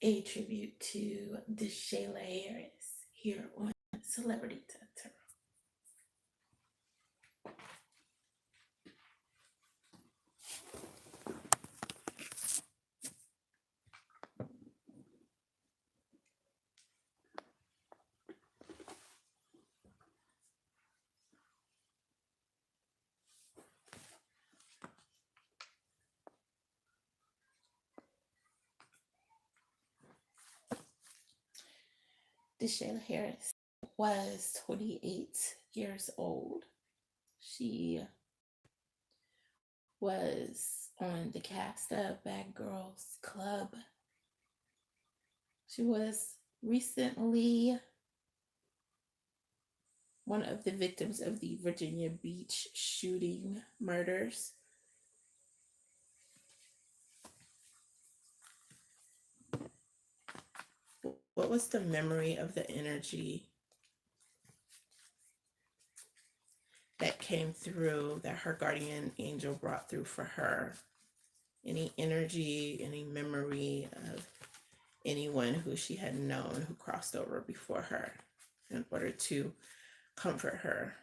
a tribute to DeShayla here on Celebrity Tarot. DeShayla Harris was 28 years old. She was on the cast of Bad Girls Club. She was recently one of the victims of the Virginia Beach shooting murders. What was the memory of the energy that came through, that her guardian angel brought through for her? Any energy, any memory of anyone who she had known who crossed over before her in order to comfort her?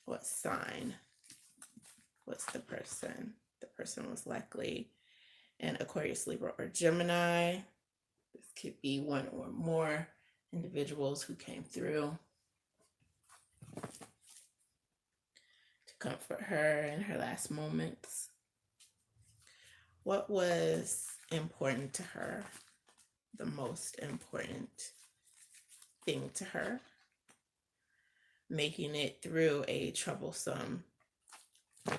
What sign was the person? The person was likely an Aquarius, Libra, or Gemini. This could be one or more individuals who came through to comfort her in her last moments. What was important to her? The most important thing to her? Making it through a troublesome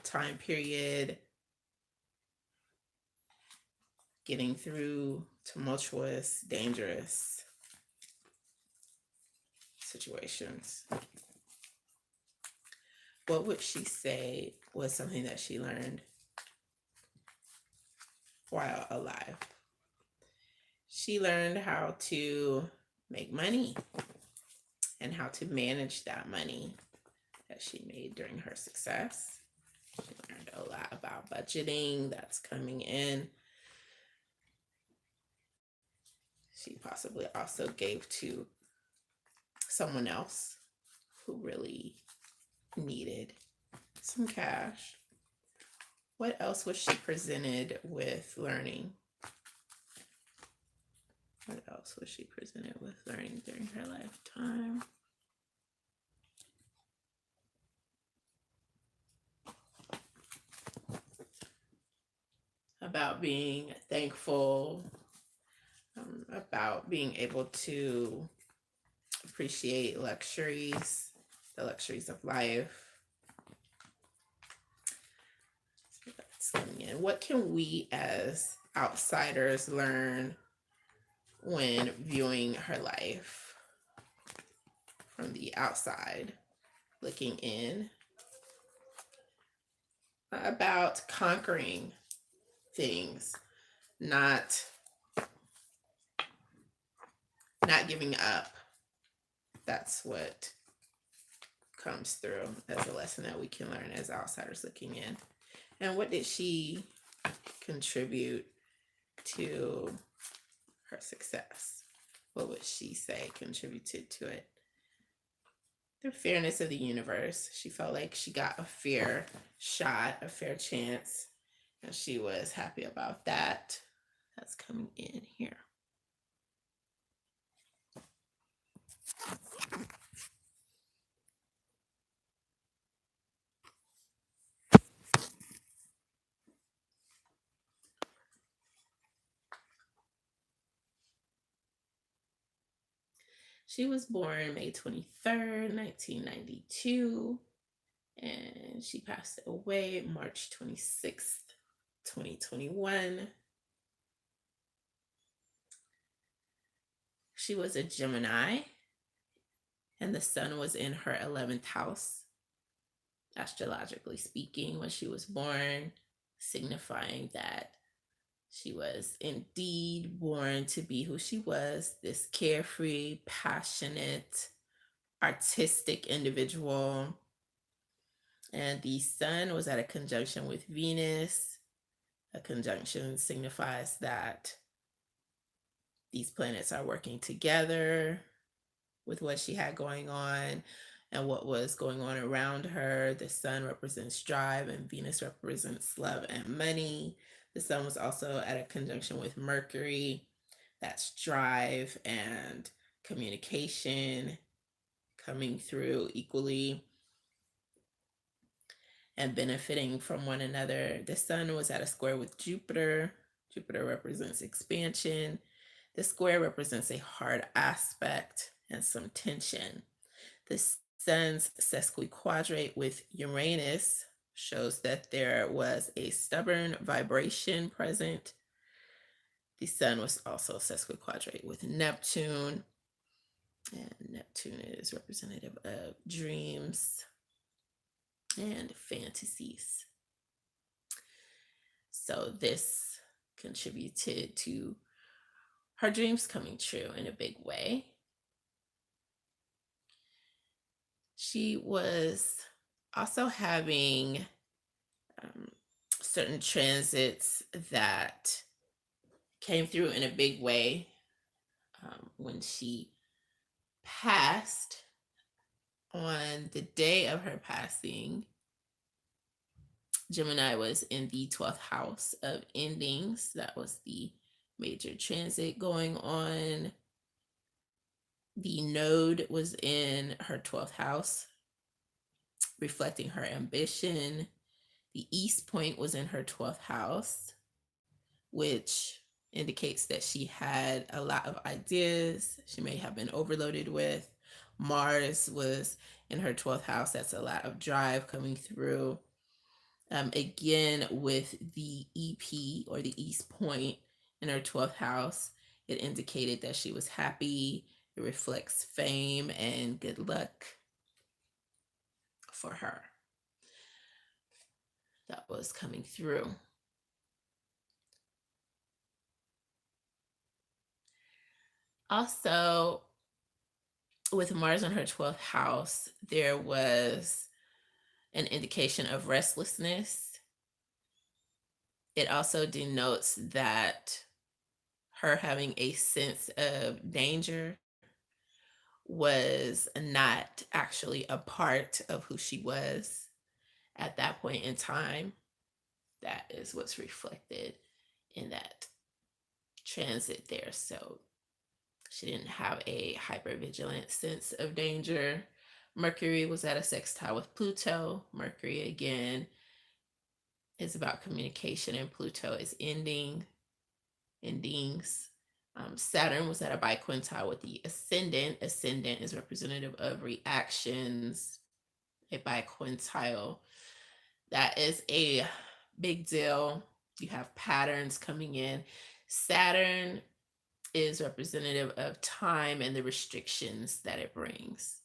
time period, getting through tumultuous, dangerous situations. What would she say was something that she learned while alive? She learned how to make money and how to manage that money that she made during her success. She learned a lot about budgeting that's coming in. She possibly also gave to someone else who really needed some cash. What else was she presented with learning? What else was she presented with learning during her lifetime? About being thankful, about being able to appreciate luxuries, the luxuries of life. So that's coming in. What can we as outsiders learn when viewing her life from the outside, looking in? About conquering things, not giving up. That's what comes through as a lesson that we can learn as outsiders looking in. And what did she contribute to her success? What would she say contributed to it? The fairness of the universe. She felt like she got a fair shot, a fair chance, and she was happy about that. That's coming in here. She was born May 23rd, 1992, and she passed away March 26th, 2021. She was a Gemini, and the sun was in her 11th house, astrologically speaking, when she was born, signifying that she was indeed born to be who she was, this carefree, passionate, artistic individual. And the sun was at a conjunction with Venus, A conjunction signifies that these planets are working together with what she had going on and what was going on around her. The sun represents drive, and Venus represents love and money. The sun was also at a conjunction with Mercury. That's drive and communication coming through equally and benefiting from one another. The sun was at a square with Jupiter. Jupiter represents expansion. The square represents a hard aspect and some tension. The sun's sesquiquadrate with Uranus shows that there was a stubborn vibration present. The sun was also sesquiquadrate with Neptune, and Neptune is representative of dreams and fantasies. So this contributed to her dreams coming true in a big way. She was also having certain transits that came through in a big way when she passed. On the day of her passing, Gemini was in the 12th house of endings. That was the major transit going on. The node was in her 12th house, reflecting her ambition. The East Point was in her 12th house, which indicates that she had a lot of ideas she may have been overloaded with. Mars was in her 12th house. That's a lot of drive coming through. Again, with the EP or the East Point in her 12th house, it indicated that she was happy. It reflects fame and good luck for her. That was coming through. Also, with Mars in her 12th house, there was an indication of restlessness. It also denotes that her having a sense of danger was not actually a part of who she was at that point in time. That is what's reflected in that transit there. So she didn't have a hypervigilant sense of danger. Mercury was at a sextile with Pluto. Mercury, again, is about communication, and Pluto is endings. Saturn was at a biquintile with the ascendant. Ascendant is representative of reactions. A biquintile, that is a big deal. You have patterns coming in. Saturn is representative of time and the restrictions that it brings.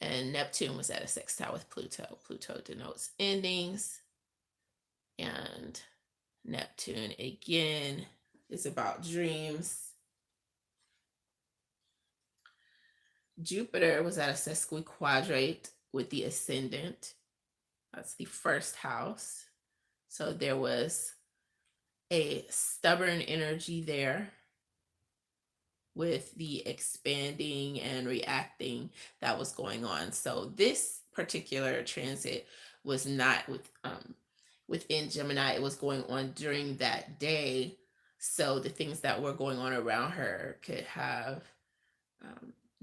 And Neptune was at a sextile with Pluto. Pluto denotes endings. And Neptune, again, is about dreams. Jupiter was at a sesquiquadrate with the ascendant. That's the first house. So there was a stubborn energy there with the expanding and reacting that was going on. So this particular transit was not within Gemini. It was going on during that day. So the things that were going on around her could have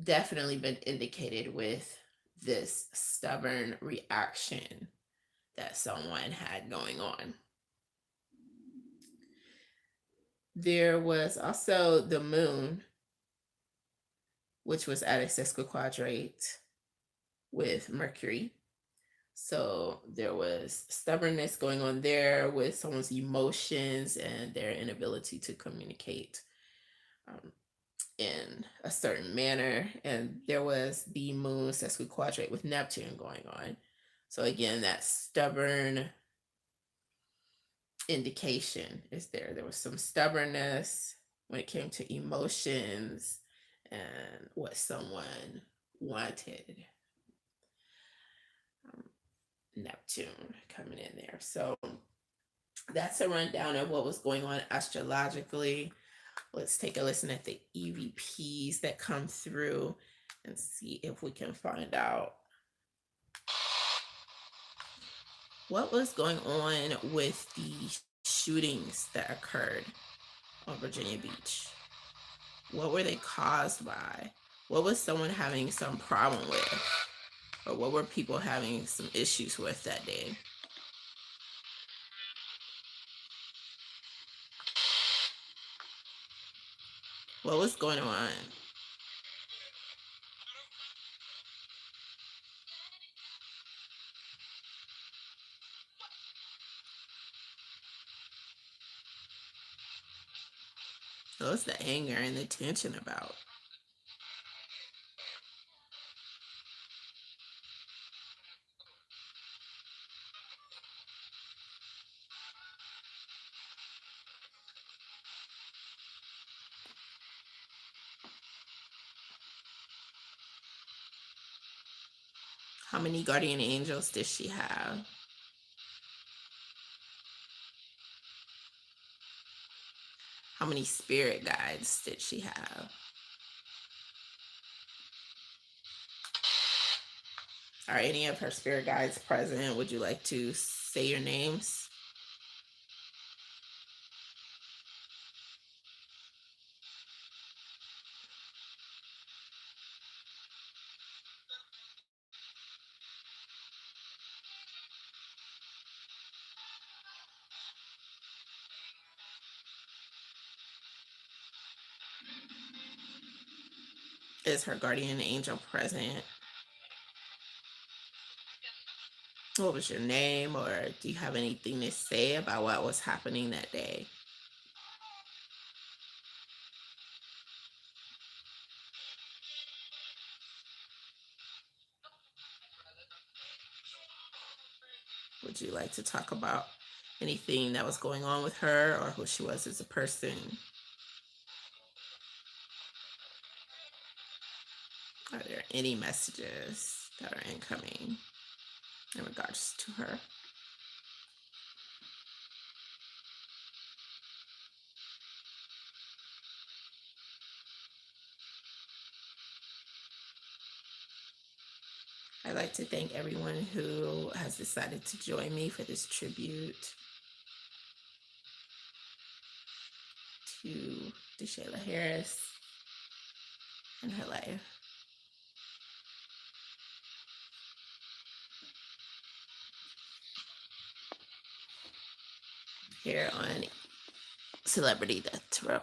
definitely been indicated with this stubborn reaction that someone had going on. There was also the moon, which was at a sesquiquadrate with Mercury. So there was stubbornness going on there with someone's emotions and their inability to communicate in a certain manner. And there was the moon sesquiquadrate with Neptune going on. So again, that stubborn indication is there. There was some stubbornness when it came to emotions and what someone wanted. Neptune coming in there. So that's a rundown of what was going on astrologically. Let's take a listen at the EVPs that come through and see if we can find out what was going on with the shootings that occurred on Virginia Beach. What were they caused by? What was someone having some problem with? Or what were people having some issues with that day? What was going on? What was the anger and the tension about? How many guardian angels did she have? How many spirit guides did she have? Are any of her spirit guides present? Would you like to say your names? Is her guardian angel present? What was your name, or do you have anything to say about what was happening that day? Would you like to talk about anything that was going on with her or who she was as a person? Are there any messages that are incoming in regards to her? I'd like to thank everyone who has decided to join me for this tribute to DeShayla Harris and her life. Here on Celebrity Death Tarot.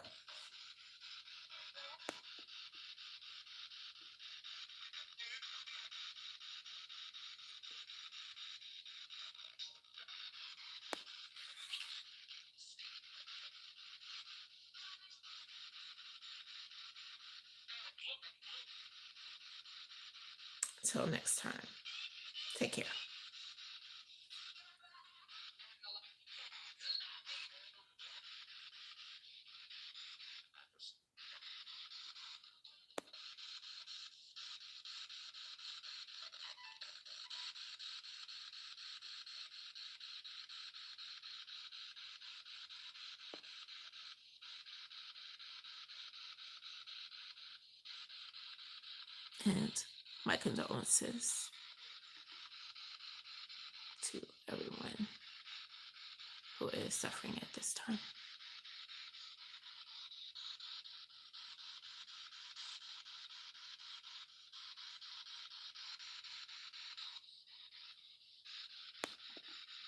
Until next time, take care. And my condolences to everyone who is suffering at this time.